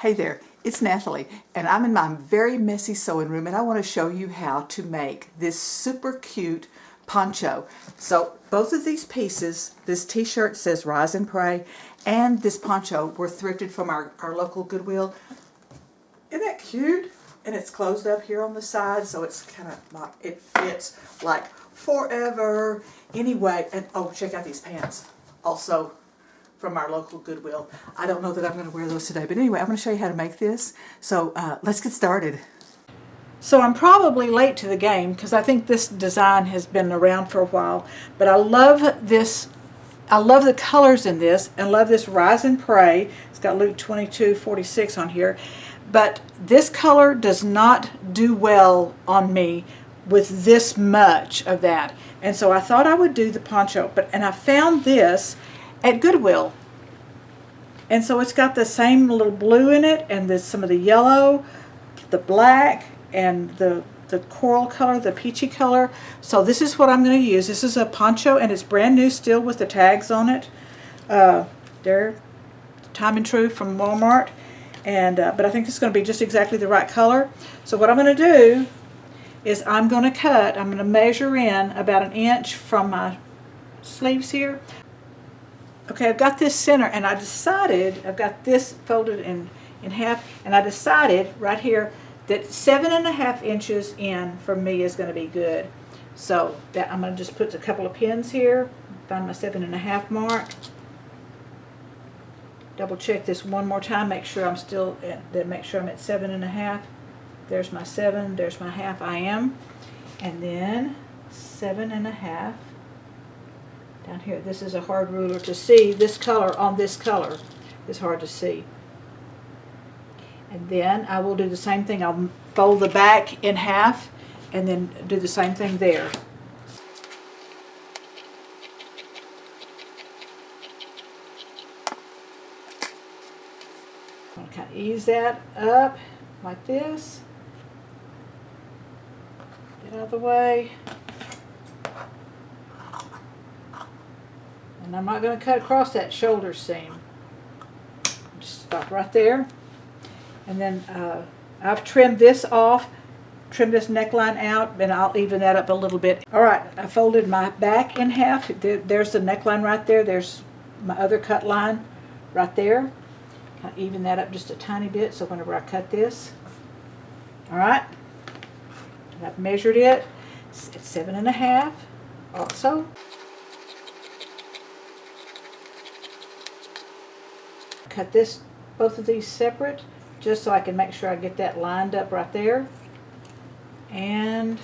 Hey there, it's Nathalie, and I'm in my very messy sewing room, and I want to show you how to make this super cute poncho. So both of these pieces, this t-shirt says Rise and Pray, and this poncho were thrifted from our local Goodwill. Isn't that cute? And it's closed up here on the side, so it's kind of like, it fits like forever. Anyway, and oh, check out these pants. Also from our local Goodwill. I don't know that I'm going to wear those today, but anyway, I'm going to show you how to make this. So let's get started. So I'm probably late to the game because I think this design has been around for a while, but I love this. I love the colors in this and love this Rise and Pray. It's got Luke 22:46 on here, but this color does not do well on me with this much of that. And so I thought I would do the poncho, and I found this at Goodwill. And so it's got the same little blue in it, and there's some of the yellow, the black, and the coral color, the peachy color. So this is what I'm going to use. This is a poncho, and it's brand new still with the tags on it. They're time and true from Walmart. And but I think it's going to be just exactly the right color. So what I'm going to do is I'm going to measure in about 1 inch from my sleeves here. Okay, I've got this center, and I decided, I've got this folded in half, and I decided right here that 7.5 inches in for me is going to be good. So that I'm going to just put a couple of pins here, find my 7.5 mark. Double check this one more time, make sure I'm still make sure I'm at 7.5. There's my 7, there's my half, I am. And then 7.5. Down here, this is a hard ruler to see. This color on this color is hard to see. And then I will do the same thing. I'll fold the back in half and then do the same thing there. I'm going to kind of ease that up like this. Get out of the way. And I'm not going to cut across that shoulder seam. Just stop right there. And then I've trimmed this off, trimmed this neckline out, and I'll even that up a little bit. Alright, I folded my back in half. There's the neckline right there. There's my other cut line right there. I'll even that up just a tiny bit so whenever I cut this. Alright, I've measured it. It's 7.5 also. Cut both of these separate just so I can make sure I get that lined up right there and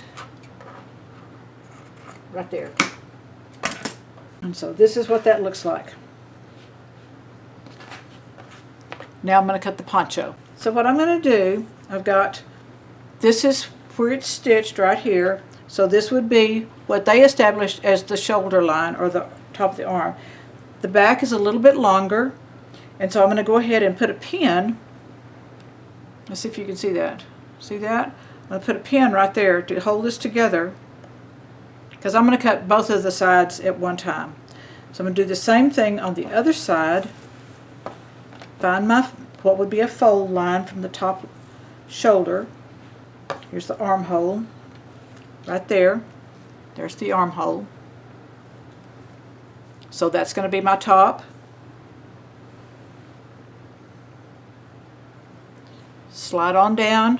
right there. And so this is what that looks like. Now I'm going to cut the poncho. So what I'm going to do, this is where it's stitched right here. So this would be what they established as the shoulder line or the top of the arm. The back is a little bit longer. And so I'm going to go ahead and put a pin. Let's see if you can see that. See that? I'm going to put a pin right there to hold this together because I'm going to cut both of the sides at one time. So I'm going to do the same thing on the other side. Find what would be a fold line from the top shoulder. Here's the armhole right there. There's the armhole. So that's going to be my top. Slide on down.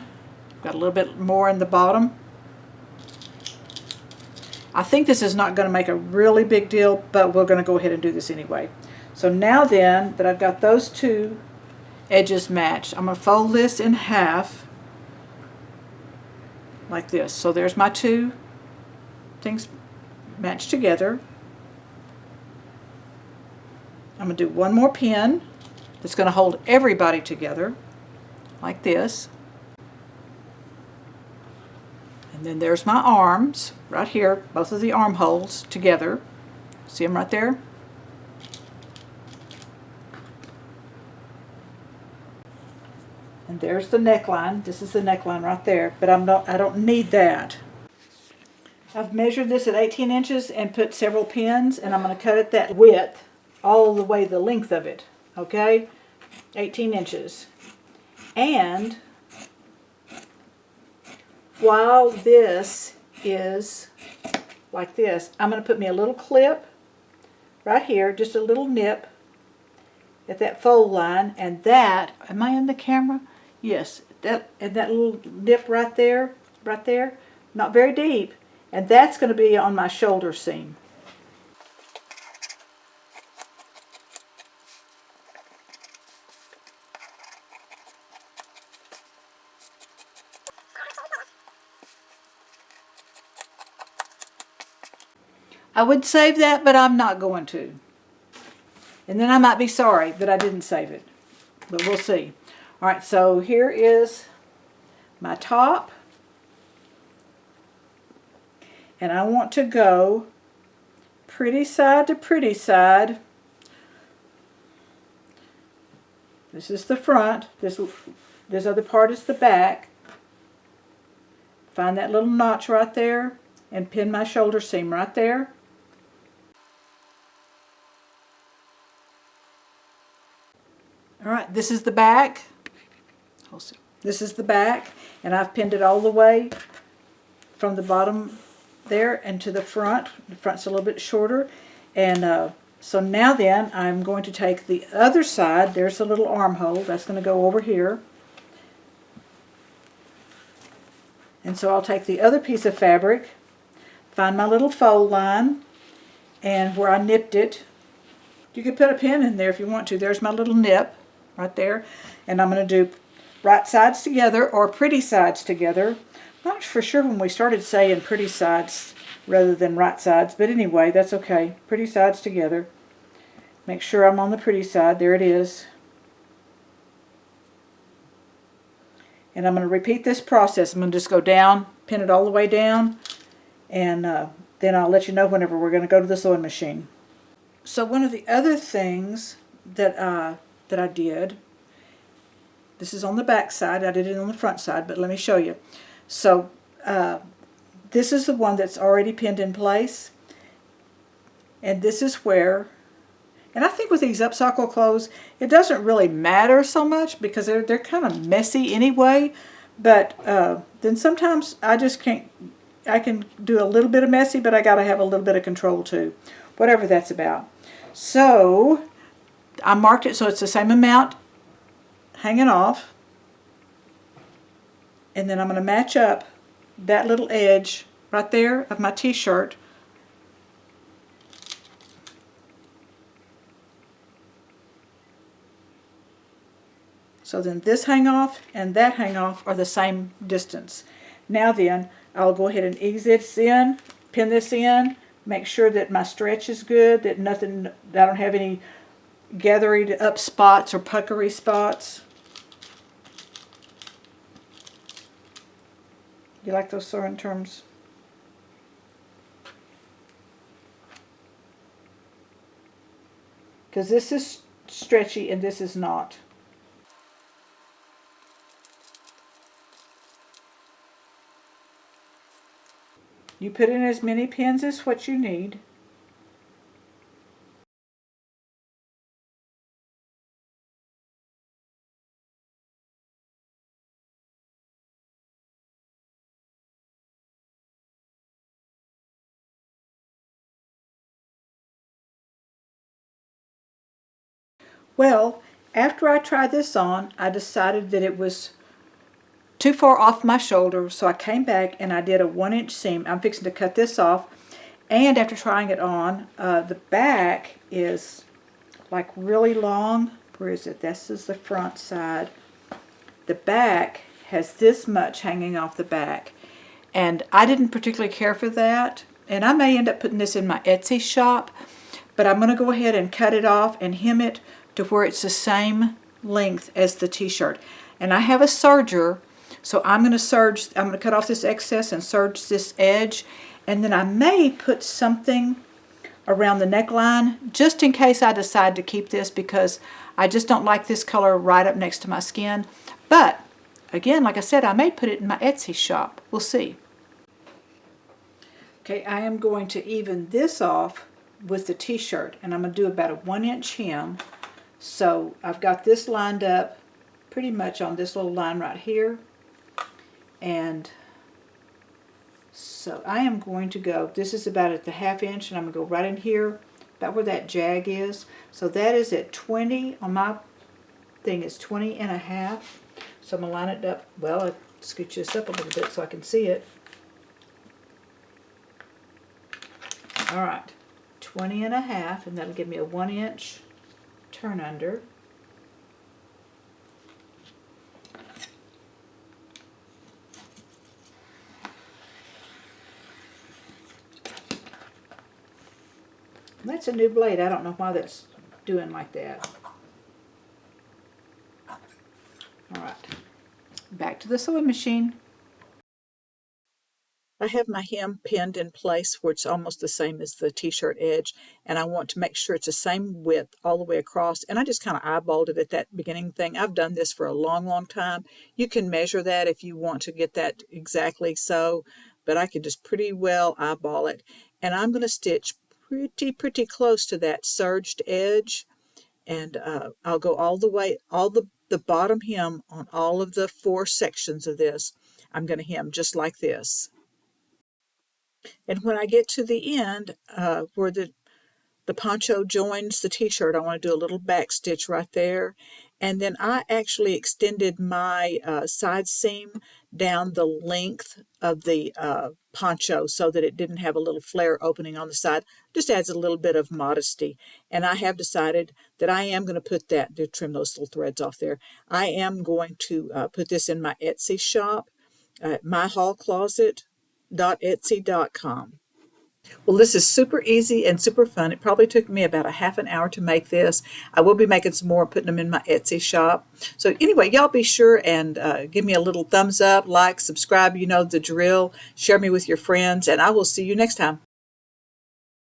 Got a little bit more in the bottom. I think this is not going to make a really big deal, but we're going to go ahead and do this anyway. So now then that I've got those two edges matched, I'm going to fold this in half like this. So there's my two things matched together. I'm going to do one more pin that's going to hold everybody together like this. And then there's my arms right here, both of the armholes together. See them right there? And there's the neckline. This is the neckline right there, but I don't need that. I've measured this at 18 inches and put several pins, and I'm going to cut it that width all the way the length of it, okay? 18 inches. And while this is like this, I'm going to put me a little clip right here, just a little nip at that fold line, and that, am I in the camera? Yes, that, and that little nip right there, not very deep, and that's going to be on my shoulder seam. I would save that, but I'm not going to. And then I might be sorry that I didn't save it. But we'll see. Alright, so here is my top. And I want to go pretty side to pretty side. This is the front. This other part is the back. Find that little notch right there and pin my shoulder seam right there. Alright, this is the back. This is the back, and I've pinned it all the way from the bottom there and to the front. The front's a little bit shorter. And so now then, I'm going to take the other side. There's a little armhole. That's going to go over here. And so I'll take the other piece of fabric, find my little fold line, and where I nipped it, you could put a pin in there if you want to. There's my little nip right there. And I'm going to do right sides together or pretty sides together. I'm not for sure when we started saying pretty sides rather than right sides, but anyway, that's okay. Pretty sides together. Make sure I'm on the pretty side. There it is. And I'm going to repeat this process. I'm going to just go down, pin it all the way down, and then I'll let you know whenever we're going to go to the sewing machine. So one of the other things that I did, this is on the back side. I did it on the front side, but let me show you. So this is the one that's already pinned in place, and this is where, and I think with these upcycle clothes, it doesn't really matter so much because they're kind of messy anyway, but then sometimes I just can't, I can do a little bit of messy, but I got to have a little bit of control too, whatever that's about. So I marked it so it's the same amount hanging off, and then I'm going to match up that little edge right there of my t-shirt so then this hang off and that hang off are the same distance. Now then, I'll go ahead and ease this in, pin this in, make sure that my stretch is good, that I don't have any gathered up spots or puckery spots. You like those sewing terms? Because this is stretchy and this is not. You put in as many pins as what you need. Well, after I tried this on, I decided that it was too far off my shoulder, so I came back and I did a 1-inch seam. I'm fixing to cut this off, and after trying it on, the back is like really long. Where is it? This is the front side. The back has this much hanging off the back, and I didn't particularly care for that, and I may end up putting this in my Etsy shop, but I'm going to go ahead and cut it off and hem it to where it's the same length as the t-shirt. And I have a serger, so I'm going to cut off this excess and serge this edge, and then I may put something around the neckline just in case I decide to keep this because I just don't like this color right up next to my skin. But again, like I said, I may put it in my Etsy shop. We'll see. Okay, I am going to even this off with the t-shirt, and I'm going to do about a 1-inch hem. So I've got this lined up pretty much on this little line right here. And so I am going to go, this is about at the 1/2 inch, and I'm going to go right in here, about where that jag is. So that is at 20, on my thing it's 20.5. So I'm going to line it up, well, I'll scooch this up a little bit so I can see it. Alright, 20.5, and that'll give me a 1 inch turn under. That's a new blade. I don't know why that's doing like that. Alright, back to the sewing machine. I have my hem pinned in place where it's almost the same as the t-shirt edge, and I want to make sure it's the same width all the way across, and I just kind of eyeballed it at that beginning thing. I've done this for a long time. You can measure that if you want to get that exactly so, but I can just pretty well eyeball it, and I'm going to stitch pretty close to that serged edge, and I'll go all the way, all the bottom hem on all of the 4 sections of this. I'm going to hem just like this. And when I get to the end, where the poncho joins the t-shirt, I want to do a little back stitch right there. And then I actually extended my side seam down the length of the poncho so that it didn't have a little flare opening on the side. Just adds a little bit of modesty. And I have decided that I am going to put that, to trim those little threads off there, I am going to put this in my Etsy shop, myhallcloset.etsy.com. Well, this is super easy and super fun. It probably took me about a half an hour to make this. I will be making some more, putting them in my Etsy shop. So anyway, y'all be sure and give me a little thumbs up, like, subscribe, you know the drill. Share me with your friends, and I will see you next time.